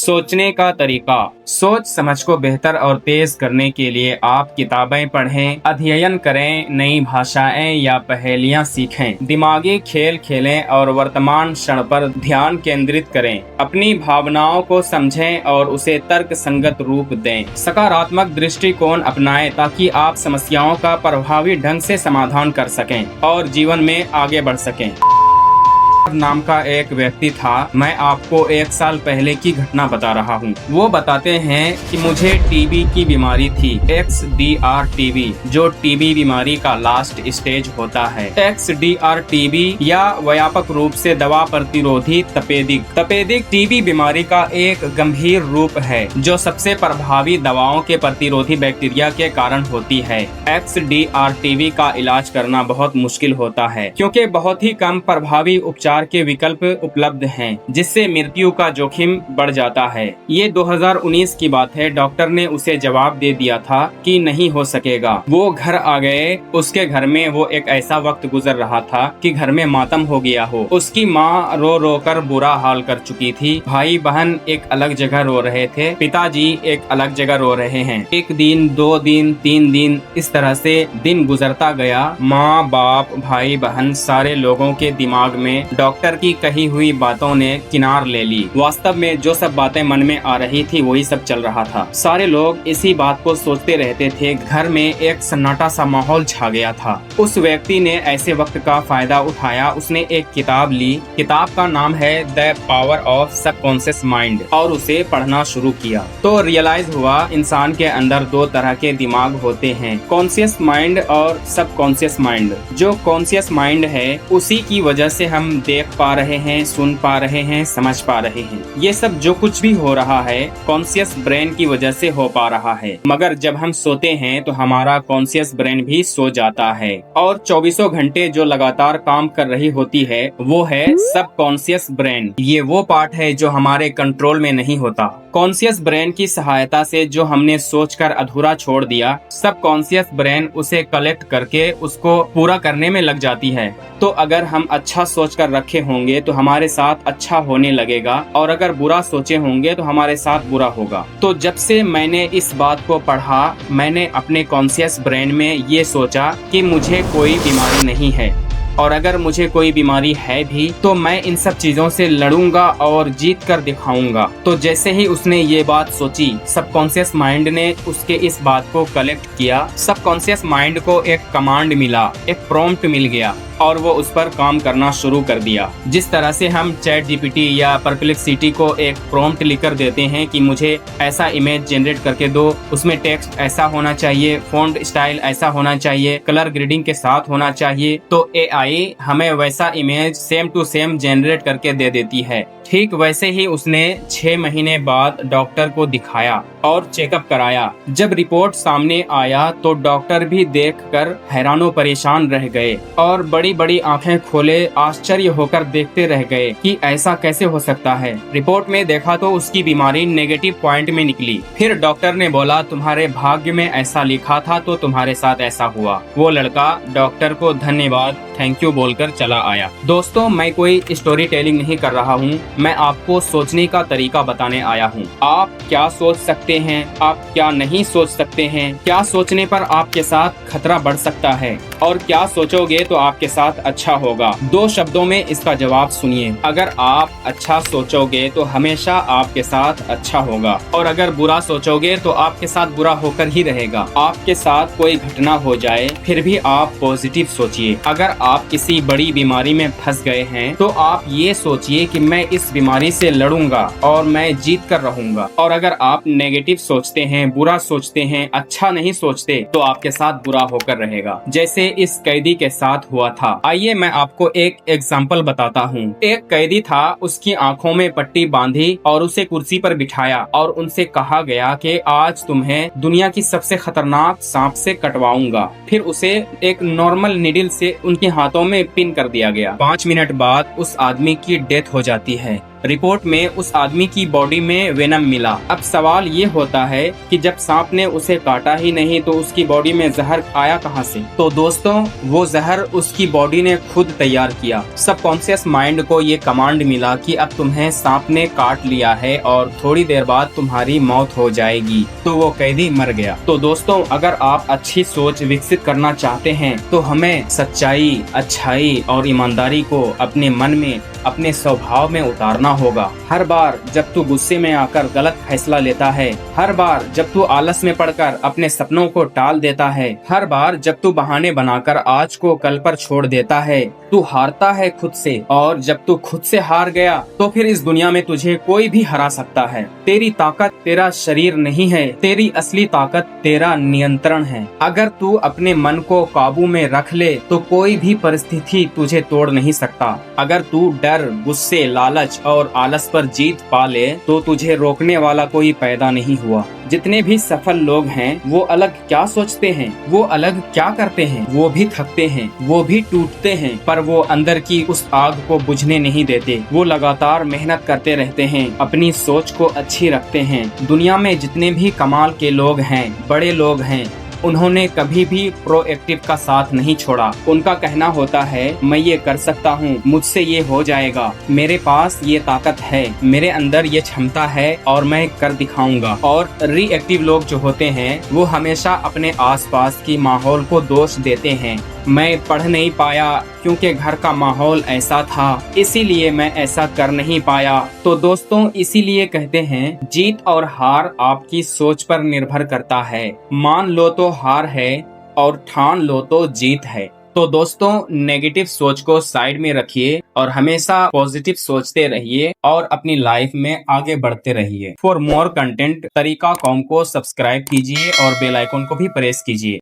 सोचने का तरीका। सोच समझ को बेहतर और तेज करने के लिए आप किताबें पढ़ें, अध्ययन करें, नई भाषाएं या पहेलियां सीखें, दिमागी खेल खेलें और वर्तमान क्षण पर ध्यान केंद्रित करें। अपनी भावनाओं को समझें और उसे तर्क संगत रूप दें। सकारात्मक दृष्टिकोण अपनाएं ताकि आप समस्याओं का प्रभावी ढंग से समाधान कर सकें और जीवन में आगे बढ़ सकें। नाम का एक व्यक्ति था। मैं आपको 1 साल पहले की घटना बता रहा हूँ। वो बताते हैं कि मुझे टीबी की बीमारी थी, XDR टीबी, जो टीबी बीमारी का लास्ट स्टेज होता है। XDR टीबी या व्यापक रूप से दवा प्रतिरोधी तपेदिक टीबी बीमारी का एक गंभीर रूप है जो सबसे प्रभावी दवाओं के प्रतिरोधी बैक्टीरिया के कारण होती है। XDR टीबी का इलाज करना बहुत मुश्किल होता है क्योंकि बहुत ही कम प्रभावी उपचार के विकल्प उपलब्ध हैं, जिससे मृत्यु का जोखिम बढ़ जाता है। ये 2019 की बात है। डॉक्टर ने उसे जवाब दे दिया था कि नहीं हो सकेगा। वो घर आ गए। उसके घर में वो एक ऐसा वक्त गुजर रहा था कि घर में मातम हो गया हो। उसकी माँ रो रो कर बुरा हाल कर चुकी थी। भाई बहन एक अलग जगह रो रहे थे। पिताजी एक अलग जगह रो रहे हैं। 1 दिन, 2 दिन, 3 दिन, इस तरह से दिन गुजरता गया। माँ बाप भाई बहन सारे लोगों के दिमाग में डॉक्टर की कही हुई बातों ने किनार ले ली। वास्तव में जो सब बातें मन में आ रही थी वही सब चल रहा था। सारे लोग इसी बात को सोचते रहते थे। घर में एक सन्नाटा सा माहौल छा गया था। उस व्यक्ति ने ऐसे वक्त का फायदा उठाया। उसने एक किताब ली। किताब का नाम है the power of subconscious mind और उसे पढ़ना शुरू किया तो रियलाइज हुआ इंसान के अंदर 2 तरह के दिमाग होते हैं, कॉन्शियस माइंड और सबकॉन्शियस माइंड। जो कॉन्शियस माइंड है उसी की वजह से हम देख पा रहे हैं, सुन पा रहे हैं, समझ पा रहे हैं। ये सब जो कुछ भी हो रहा है कॉन्शियस ब्रेन की वजह से हो पा रहा है। मगर जब हम सोते हैं तो हमारा कॉन्शियस ब्रेन भी सो जाता है और 24 घंटे जो लगातार काम कर रही होती है वो है सबकॉन्शियस ब्रेन। ये वो पार्ट है जो हमारे कंट्रोल में नहीं होता। कॉन्शियस ब्रेन की सहायता से जो हमने सोचकर अधूरा छोड़ दिया, सबकॉन्शियस ब्रेन उसे कलेक्ट करके उसको पूरा करने में लग जाती है। तो अगर हम अच्छा सोचकर रखे होंगे तो हमारे साथ अच्छा होने लगेगा और अगर बुरा सोचे होंगे तो हमारे साथ बुरा होगा। तो जब से मैंने इस बात को पढ़ा, मैंने अपने कॉन्शियस ब्रेन में ये सोचा कि मुझे कोई बीमारी नहीं है और अगर मुझे कोई बीमारी है भी तो मैं इन सब चीजों से लड़ूंगा और जीत कर दिखाऊंगा। तो जैसे ही उसने ये बात सोची, सबकॉन्शियस माइंड ने उसके इस बात को कलेक्ट किया। सबकॉन्शियस माइंड को एक कमांड मिला, एक प्रॉम्प्ट मिल गया और वो उस पर काम करना शुरू कर दिया। जिस तरह से हम चैट जीपीटी या परप्लेक्सिटी को एक प्रॉम्प्ट लिखकर देते हैं कि मुझे ऐसा इमेज जनरेट करके दो, उसमें टेक्स्ट ऐसा होना चाहिए, फॉन्ट स्टाइल ऐसा होना चाहिए, कलर ग्रेडिंग के साथ होना चाहिए, तो एआई हमें वैसा image same to same generate करके दे देती है। ठीक वैसे ही उसने 6 महीने बाद डॉक्टर को दिखाया और चेकअप कराया। जब रिपोर्ट सामने आया तो डॉक्टर भी देखकर हैरानो परेशान रह गए और बड़ी बड़ी आंखें खोले आश्चर्य होकर देखते रह गए कि ऐसा कैसे हो सकता है। रिपोर्ट में देखा तो उसकी बीमारी नेगेटिव पॉइंट में निकली। फिर डॉक्टर ने बोला तुम्हारे भाग्य में ऐसा लिखा था तो तुम्हारे साथ ऐसा हुआ। वो लड़का डॉक्टर को धन्यवाद, थैंक यू बोलकर चला आया। दोस्तों, मैं कोई स्टोरी टेलिंग नहीं कर रहा हूँ, मैं आपको सोचने का तरीका बताने आया हूँ। आप क्या सोच सकते हैं, आप क्या नहीं सोच सकते हैं, क्या सोचने पर आपके साथ खतरा बढ़ सकता है और क्या सोचोगे तो आपके साथ अच्छा होगा। 2 शब्दों में इसका जवाब सुनिए। अगर आप अच्छा सोचोगे तो हमेशा आपके साथ अच्छा होगा और अगर बुरा सोचोगे तो आपके साथ बुरा होकर ही रहेगा। आपके साथ कोई घटना हो जाए फिर भी आप पॉजिटिव सोचिए। अगर आप किसी बड़ी बीमारी में फंस गए हैं तो आप ये सोचिए कि मैं इस बीमारी से लड़ूंगा और मैं जीत कर रहूंगा। और अगर आप नेगेटिव सोचते हैं, बुरा सोचते हैं, अच्छा नहीं सोचते तो आपके साथ बुरा होकर रहेगा, जैसे इस कैदी के साथ हुआ था। आइए मैं आपको एक एग्जाम्पल बताता हूँ। एक कैदी था, उसकी आंखों में पट्टी बांधी और उसे कुर्सी पर बिठाया और उनसे कहा गया कि आज तुम्हें दुनिया की सबसे खतरनाक सांप से कटवाऊंगा। फिर उसे एक नॉर्मल निडल से उनके हाथों में पिन कर दिया गया। 5 मिनट बाद उस आदमी की डेथ हो जाती है। रिपोर्ट में उस आदमी की बॉडी में वेनम मिला। अब सवाल ये होता है कि जब सांप ने उसे काटा ही नहीं तो उसकी बॉडी में जहर आया कहाँ से? तो दोस्तों, वो जहर उसकी बॉडी ने खुद तैयार किया। सबकॉन्शियस माइंड को ये कमांड मिला कि अब तुम्हें सांप ने काट लिया है और थोड़ी देर बाद तुम्हारी मौत हो जाएगी। तो वो कैदी मर गया। तो दोस्तों, अगर आप अच्छी सोच विकसित करना चाहते हैं तो हमें सच्चाई, अच्छाई और ईमानदारी को अपने मन में, अपने स्वभाव में उतारना होगा। हर बार जब तू गुस्से में आकर गलत फैसला लेता है, हर बार जब तू आलस में पड़कर अपने सपनों को टाल देता है, हर बार जब तू बहाने बनाकर आज को कल पर छोड़ देता है, तू हारता है खुद से। और जब तू खुद से हार गया तो फिर इस दुनिया में तुझे कोई भी हरा सकता है। तेरी ताकत तेरा शरीर नहीं है, तेरी असली ताकत तेरा नियंत्रण है। अगर तू अपने मन को काबू में रख ले तो कोई भी परिस्थिति तुझे तोड़ नहीं सकता। अगर तू डर, गुस्से, लालच और आलस पर जीत पा ले तो तुझे रोकने वाला कोई पैदा नहीं हुआ। जितने भी सफल लोग हैं वो अलग क्या सोचते हैं, वो अलग क्या करते हैं, वो भी थकते हैं, वो भी टूटते हैं, पर वो अंदर की उस आग को बुझने नहीं देते। वो लगातार मेहनत करते रहते हैं, अपनी सोच को अच्छी रखते हैं। दुनिया में जितने भी कमाल के लोग हैं, बड़े लोग हैं, उन्होंने कभी भी प्रोएक्टिव का साथ नहीं छोड़ा। उनका कहना होता है, मैं ये कर सकता हूँ, मुझसे ये हो जाएगा, मेरे पास ये ताकत है, मेरे अंदर ये क्षमता है और मैं कर दिखाऊंगा। और रिएक्टिव लोग जो होते हैं वो हमेशा अपने आसपास की माहौल को दोष देते हैं। मैं पढ़ नहीं पाया क्योंकि घर का माहौल ऐसा था, इसीलिए मैं ऐसा कर नहीं पाया। तो दोस्तों, इसीलिए कहते हैं जीत और हार आपकी सोच पर निर्भर करता है। मान लो तो हार है और ठान लो तो जीत है। तो दोस्तों, नेगेटिव सोच को साइड में रखिए और हमेशा पॉजिटिव सोचते रहिए और अपनी लाइफ में आगे बढ़ते रहिए। फॉर मोर कंटेंट तरीका कॉम को सब्सक्राइब कीजिए और बेल आइकन को भी प्रेस कीजिए।